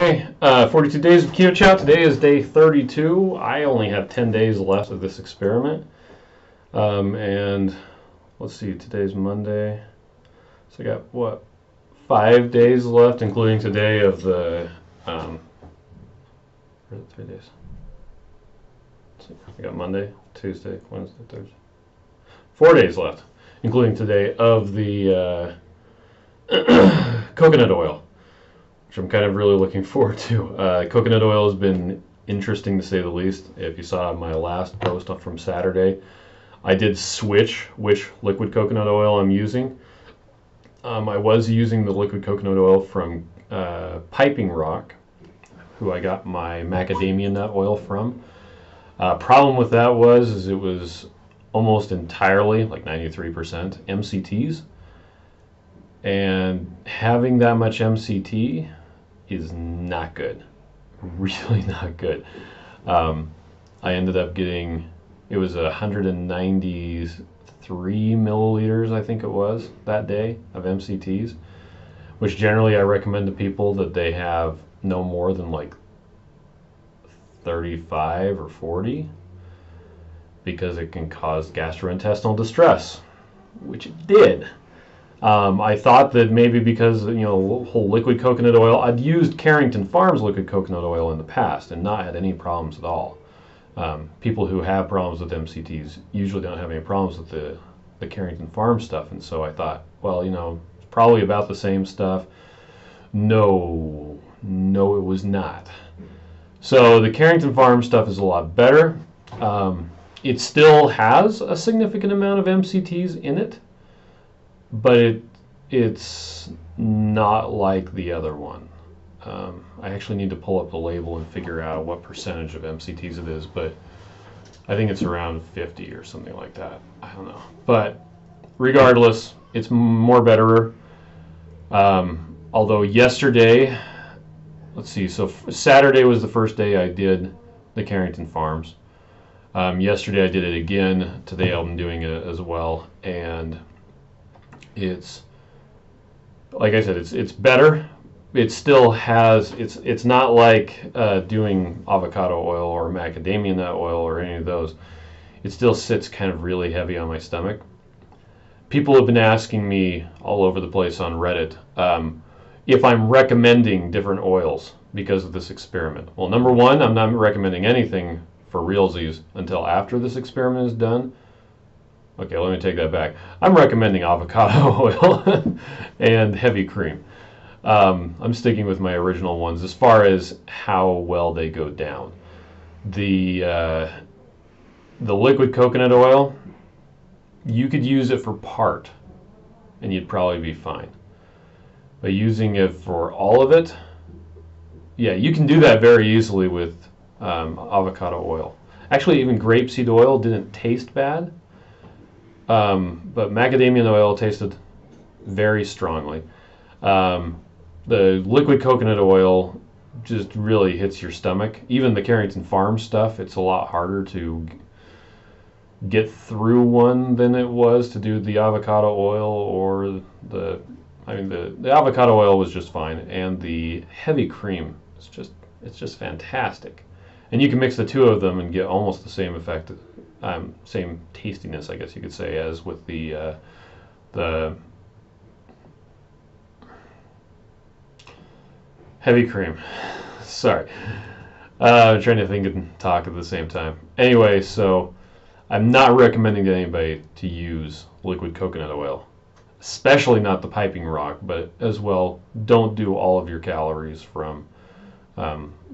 Okay, 42 days of Keto Chow. Today is day 32. I only have 10 days left of this experiment. And let's see, today's Monday. So I got, what, 5 days left, including today of the, where are the 3 days? Let's see, I got Monday, Tuesday, Wednesday, Thursday. 4 days left, including today of the coconut oil, which I'm kind of really looking forward to. Coconut oil has been interesting to say the least. If you saw my last post from Saturday, I did switch which liquid coconut oil I'm using. I was using the liquid coconut oil from Piping Rock, who I got my macadamia nut oil from. Problem with that is it was almost entirely, like 93%, MCTs. And having that much MCT is not good. Really not good. I ended up getting, it was 193 milliliters, I think it was, that day of MCTs, which generally I recommend to people that they have no more than like 35 or 40, because it can cause gastrointestinal distress, which it did. I thought that maybe because, whole liquid coconut oil, I'd used Carrington Farms liquid coconut oil in the past and not had any problems at all. People who have problems with MCTs usually don't have any problems with the Carrington Farms stuff, and so I thought, well, it's probably about the same stuff. No, it was not. So the Carrington Farms stuff is a lot better. It still has a significant amount of MCTs in it, but it's not like the other one. I actually need to pull up the label and figure out what percentage of MCTs it is, but I think it's around 50 or something like that. I don't know. But regardless, it's more better. Although yesterday, let's see, so Saturday was the first day I did the Carrington Farms. Yesterday I did it again. Today I'm doing it as well. And it's, like I said, it's better. It still has, it's not like doing avocado oil or macadamia nut oil or any of those. It still sits kind of really heavy on my stomach. People have been asking me all over the place on Reddit if I'm recommending different oils because of this experiment. Well, number one, I'm not recommending anything for realsies until after this experiment is done. Okay, let me take that back. I'm recommending avocado oil and heavy cream. I'm sticking with my original ones as far as how well they go down. The liquid coconut oil, you could use it for part, and you'd probably be fine. But using it for all of it, yeah, you can do that very easily with avocado oil. Actually, even grapeseed oil didn't taste bad. But macadamia oil tasted very strongly. The liquid coconut oil just really hits your stomach. Even the Carrington Farms stuff, it's a lot harder to get through one than it was to do the avocado oil or the avocado oil was just fine, and the heavy cream is it's just fantastic. And you can mix the two of them and get almost the same effect. Same tastiness, I guess you could say, as with the heavy cream. Sorry, I'm trying to think and talk at the same time. Anyway, so I'm not recommending to anybody to use liquid coconut oil, especially not the Piping Rock, but as well, don't do all of your calories from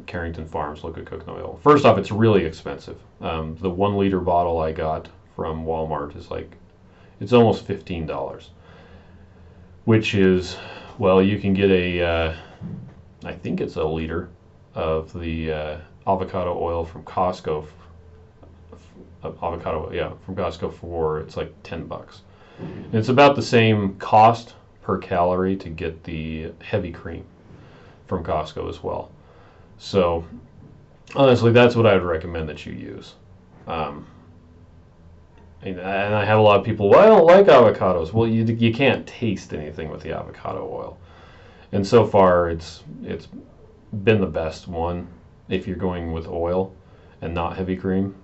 Carrington Farms liquid coconut oil. First off, it's really expensive. The 1 liter bottle I got from Walmart is it's almost $15, which is, well, you can get I think it's a liter of the avocado oil from Costco. From Costco for, it's like $10. And it's about the same cost per calorie to get the heavy cream from Costco as well. So honestly, that's what I would recommend that you use. And I have a lot of people, well, I don't like avocados. Well, you can't taste anything with the avocado oil. And so far, it's been the best one if you're going with oil and not heavy cream.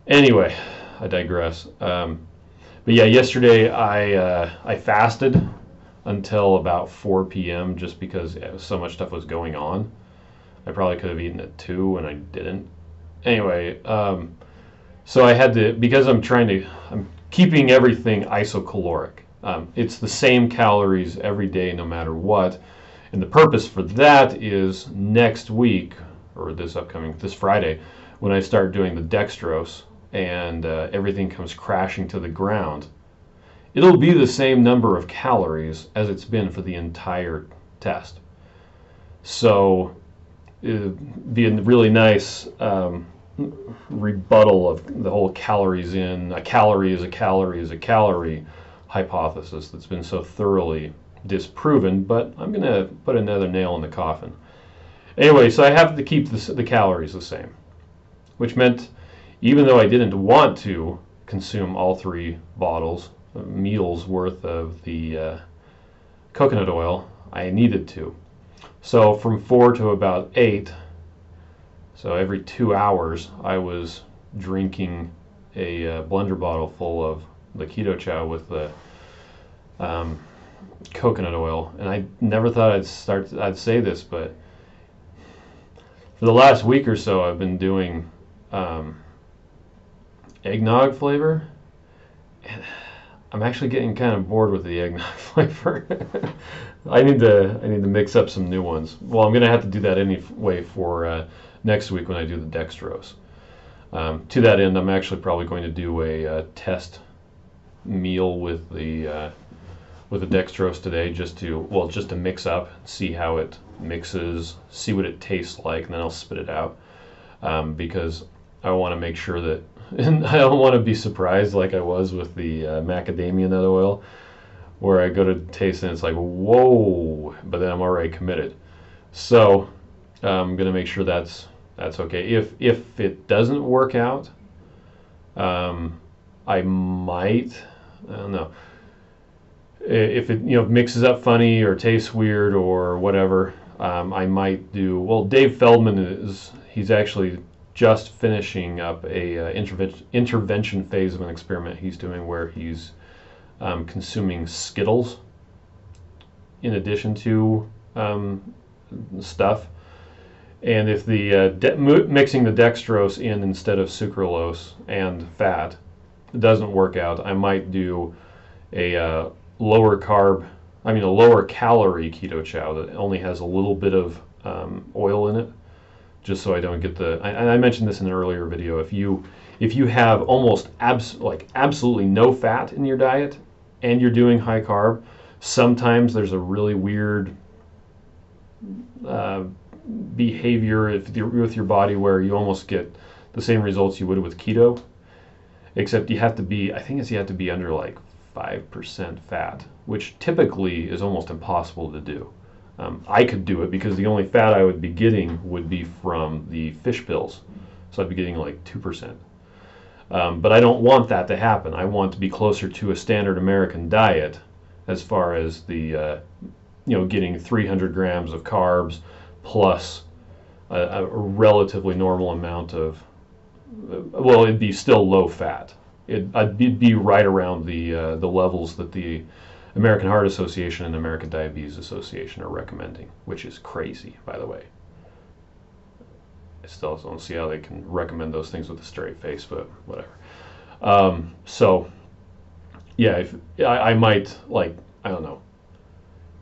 Anyway, I digress. But yeah, yesterday I fasted until about 4 p.m. just because so much stuff was going on. I probably could have eaten at 2 and I didn't. Anyway, so I had to, because I'm keeping everything isocaloric. It's the same calories every day no matter what. And the purpose for that is next week, or this Friday, when I start doing the dextrose and everything comes crashing to the ground, it'll be the same number of calories as it's been for the entire test. So it'd be a really nice rebuttal of the whole calories in, a calorie is a calorie is a calorie hypothesis that's been so thoroughly disproven, but I'm going to put another nail in the coffin. Anyway, so I have to keep the calories the same, which meant even though I didn't want to consume all 3 meals worth of the coconut oil, I needed to. So from 4 to about 8, so every 2 hours, I was drinking a blender bottle full of the Keto Chow with the coconut oil. And I never thought I'd say this, but for the last week or so, I've been doing eggnog flavor. And I'm actually getting kind of bored with the eggnog flavor. I need to mix up some new ones. Well, I'm going to have to do that anyway for next week when I do the dextrose. To that end, I'm actually probably going to do a test meal with the dextrose today, just to mix up, see how it mixes, see what it tastes like, and then I'll spit it out, because I want to make sure that, and I don't want to be surprised like I was with the macadamia nut oil, where I go to taste and it's like, whoa, but then I'm already committed. So I'm going to make sure that's okay. If it doesn't work out, I might, I don't know, if it mixes up funny or tastes weird or whatever, I might do, well, Dave Feldman he's actually just finishing up a intervention phase of an experiment he's doing where he's consuming Skittles in addition to stuff. And if the mixing the dextrose in instead of sucralose and fat doesn't work out, I might do a lower calorie Keto Chow that only has a little bit of oil in it, just so I don't get I mentioned this in an earlier video. If you have almost absolutely no fat in your diet and you're doing high carb, sometimes there's a really weird behavior with your body where you almost get the same results you would with keto, except you have to be under like 5% fat, which typically is almost impossible to do. I could do it because the only fat I would be getting would be from the fish pills, so I'd be getting like 2%. But I don't want that to happen. I want to be closer to a standard American diet as far as the getting 300 grams of carbs plus a relatively normal amount of, well, it'd be still low fat. I'd be right around the levels that the American Heart Association and American Diabetes Association are recommending, which is crazy, by the way. I still don't see how they can recommend those things with a straight face, but whatever. So, yeah, I might, I don't know,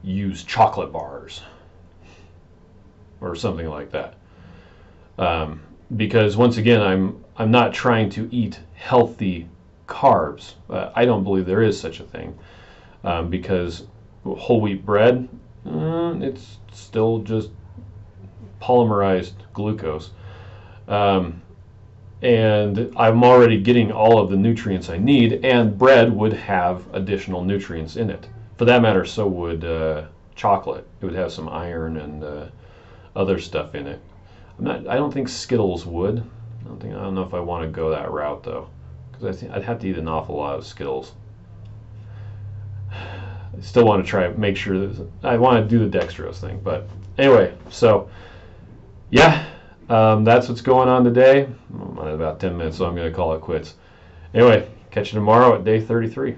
use chocolate bars or something like that. Because once again, I'm not trying to eat healthy carbs. I don't believe there is such a thing, because whole wheat bread, it's still just polymerized glucose, and I'm already getting all of the nutrients I need, and bread would have additional nutrients in it. For that matter, so would chocolate. It would have some iron and other stuff in it. I don't think Skittles would. I don't know if I want to go that route though, because I think I'd have to eat an awful lot of Skittles. I still want to make sure that I want to do the dextrose thing, but Anyway, so yeah, that's what's going on today. I'm at about 10 minutes, so I'm going to call it quits. Anyway, catch you tomorrow at day 33.